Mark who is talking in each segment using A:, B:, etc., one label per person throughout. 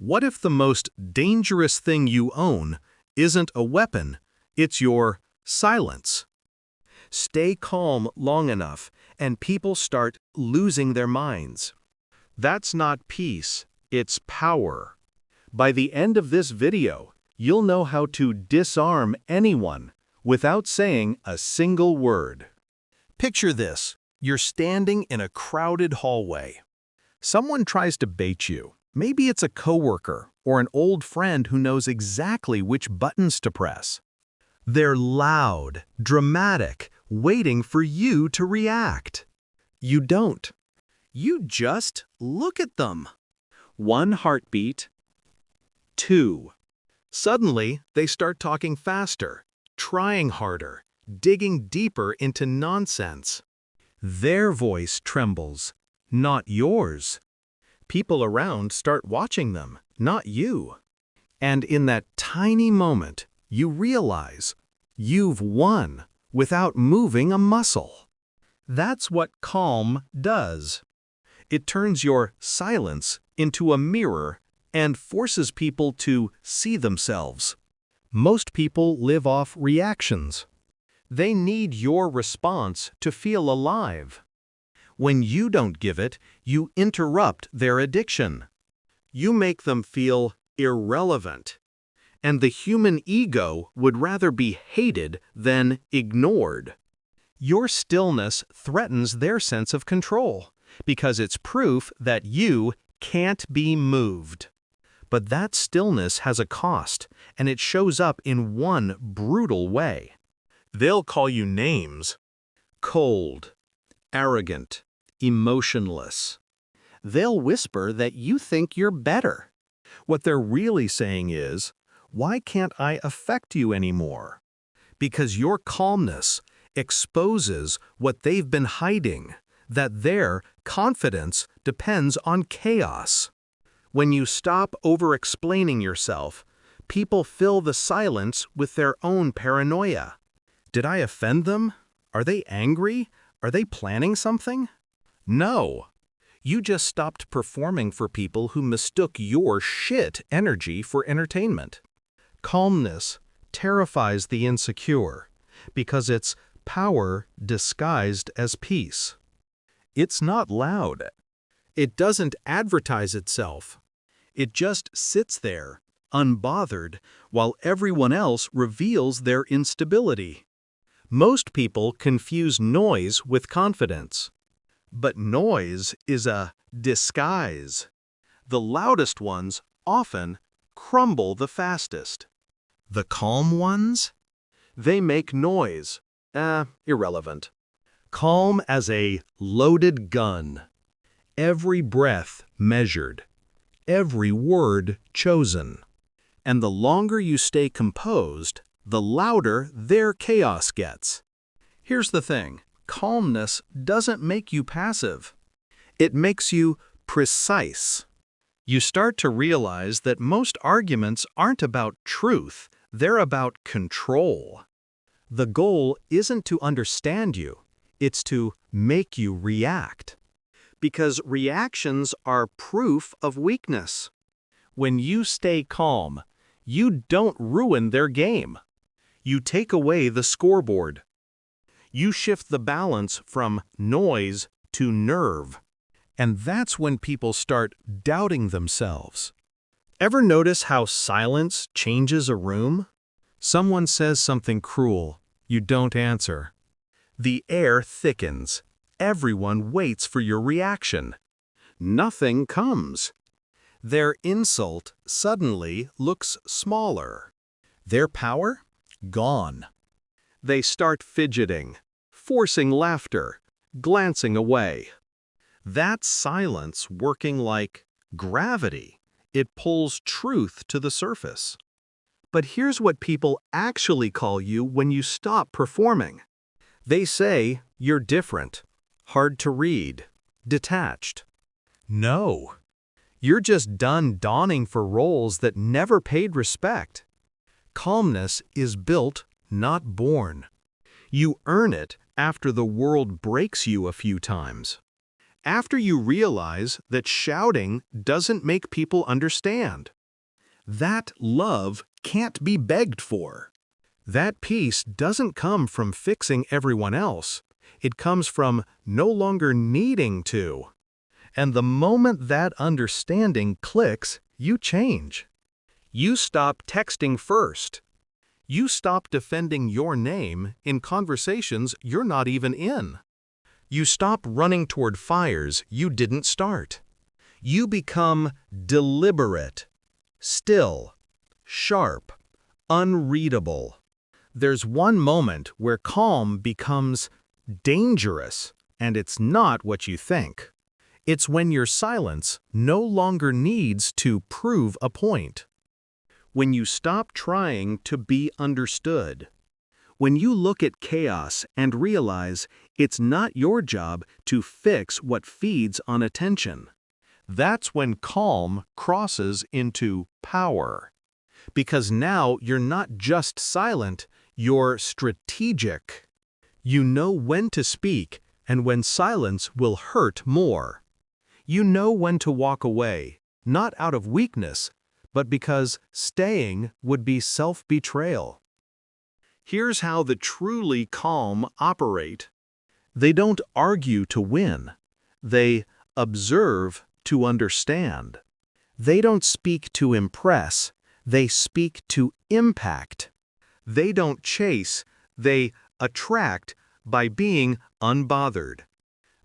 A: What if the most dangerous thing you own isn't a weapon, it's your silence? Stay calm long enough, and people start losing their minds. That's not peace, it's power. By the end of this video, you'll know how to disarm anyone without saying a single word. Picture this. You're standing in a crowded hallway. Someone tries to bait you. Maybe it's a coworker or an old friend who knows exactly which buttons to press. They're loud, dramatic, waiting for you to react. You don't. You just look at them. 1 heartbeat. 2. Suddenly, they start talking faster, trying harder, digging deeper into nonsense. Their voice trembles, not yours. People around start watching them, not you. And in that tiny moment, you realize you've won without moving a muscle. That's what calm does. It turns your silence into a mirror and forces people to see themselves. Most people live off reactions. They need your response to feel alive. When you don't give it, you interrupt their addiction. You make them feel irrelevant. And the human ego would rather be hated than ignored. Your stillness threatens their sense of control, because it's proof that you can't be moved. But that stillness has a cost, and it shows up in one brutal way. They'll call you names. Cold, arrogant, emotionless. They'll whisper that you think you're better. What they're really saying is, why can't I affect you anymore? Because your calmness exposes what they've been hiding, that their confidence depends on chaos. When you stop over-explaining yourself, people fill the silence with their own paranoia. Did I offend them? Are they angry? Are they planning something? No. You just stopped performing for people who mistook your shit energy for entertainment. Calmness terrifies the insecure because it's power disguised as peace. It's not loud. It doesn't advertise itself. It just sits there, unbothered, while everyone else reveals their instability. Most people confuse noise with confidence. But noise is a disguise. The loudest ones often crumble the fastest. The calm ones? They make noise. Irrelevant. Calm as a loaded gun. Every breath measured. Every word chosen. And the longer you stay composed, the louder their chaos gets. Here's the thing. Calmness doesn't make you passive. It makes you precise. You start to realize that most arguments aren't about truth, they're about control. The goal isn't to understand you, it's to make you react. Because reactions are proof of weakness. When you stay calm, you don't ruin their game. You take away the scoreboard. You shift the balance from noise to nerve. And that's when people start doubting themselves. Ever notice how silence changes a room? Someone says something cruel. You don't answer. The air thickens. Everyone waits for your reaction. Nothing comes. Their insult suddenly looks smaller. Their power? Gone. They start fidgeting, forcing laughter, glancing away. That's silence working like gravity. It pulls truth to the surface. But here's what people actually call you when you stop performing. They say you're different, hard to read, detached. No. You're just done donning for roles that never paid respect. Calmness is built, not born. You earn it after the world breaks you a few times. After you realize that shouting doesn't make people understand. That love can't be begged for. That peace doesn't come from fixing everyone else. It comes from no longer needing to. And the moment that understanding clicks, you change. You stop texting first. You stop defending your name in conversations you're not even in. You stop running toward fires you didn't start. You become deliberate, still, sharp, unreadable. There's one moment where calm becomes dangerous, and it's not what you think. It's when your silence no longer needs to prove a point. When you stop trying to be understood. When you look at chaos and realize it's not your job to fix what feeds on attention. That's when calm crosses into power. Because now you're not just silent, you're strategic. You know when to speak and when silence will hurt more. You know when to walk away, not out of weakness, but because staying would be self-betrayal. Here's how the truly calm operate. They don't argue to win. They observe to understand. They don't speak to impress. They speak to impact. They don't chase. They attract by being unbothered.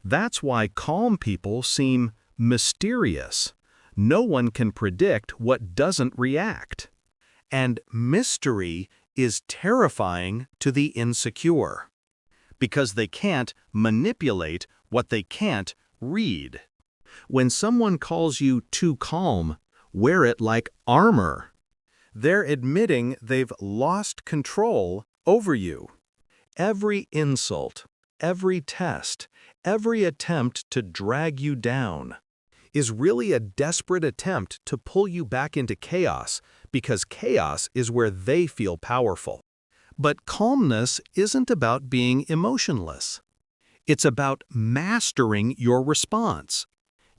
A: That's why calm people seem mysterious. No one can predict what doesn't react. And mystery is terrifying to the insecure. Because they can't manipulate what they can't read. When someone calls you too calm, wear it like armor. They're admitting they've lost control over you. Every insult, every test, every attempt to drag you down is really a desperate attempt to pull you back into chaos, because chaos is where they feel powerful. But calmness isn't about being emotionless. It's about mastering your response.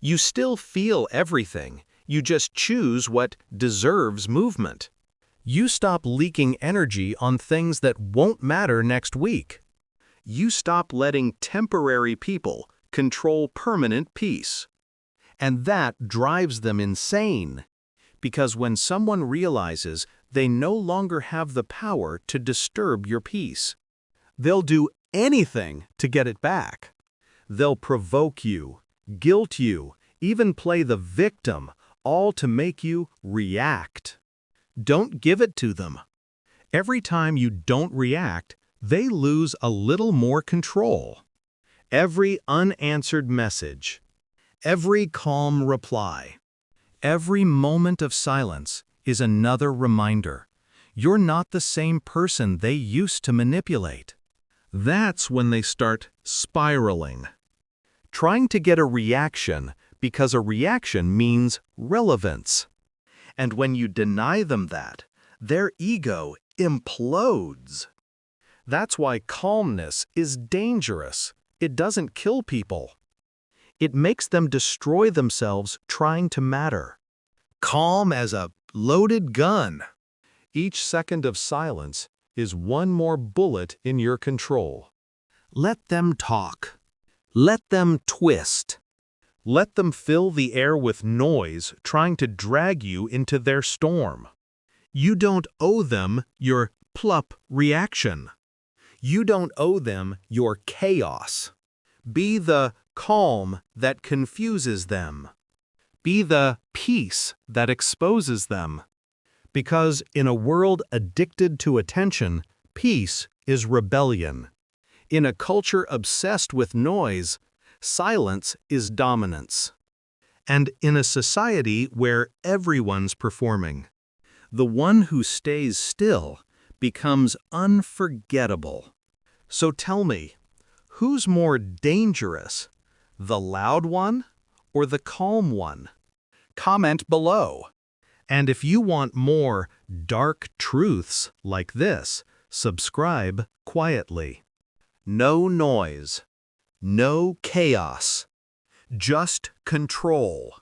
A: You still feel everything, you just choose what deserves movement. You stop leaking energy on things that won't matter next week. You stop letting temporary people control permanent peace. And that drives them insane. Because when someone realizes they no longer have the power to disturb your peace, they'll do anything to get it back. They'll provoke you, guilt you, even play the victim, all to make you react. Don't give it to them. Every time you don't react, they lose a little more control. Every unanswered message, every calm reply, every moment of silence is another reminder. You're not the same person they used to manipulate. That's when they start spiraling. Trying to get a reaction because a reaction means relevance. And when you deny them that, their ego implodes. That's why calmness is dangerous. It doesn't kill people. It makes them destroy themselves trying to matter. Calm as a loaded gun. Each second of silence is one more bullet in your control. Let them talk. Let them twist. Let them fill the air with noise, trying to drag you into their storm. You don't owe them your plup reaction. You don't owe them your chaos. Be the calm that confuses them. Be the peace that exposes them. Because in a world addicted to attention, peace is rebellion. In a culture obsessed with noise, silence is dominance. And in a society where everyone's performing, the one who stays still becomes unforgettable. So tell me, who's more dangerous, the loud one or the calm one? Comment below. And if you want more dark truths like this, subscribe quietly. No noise. No chaos. Just control.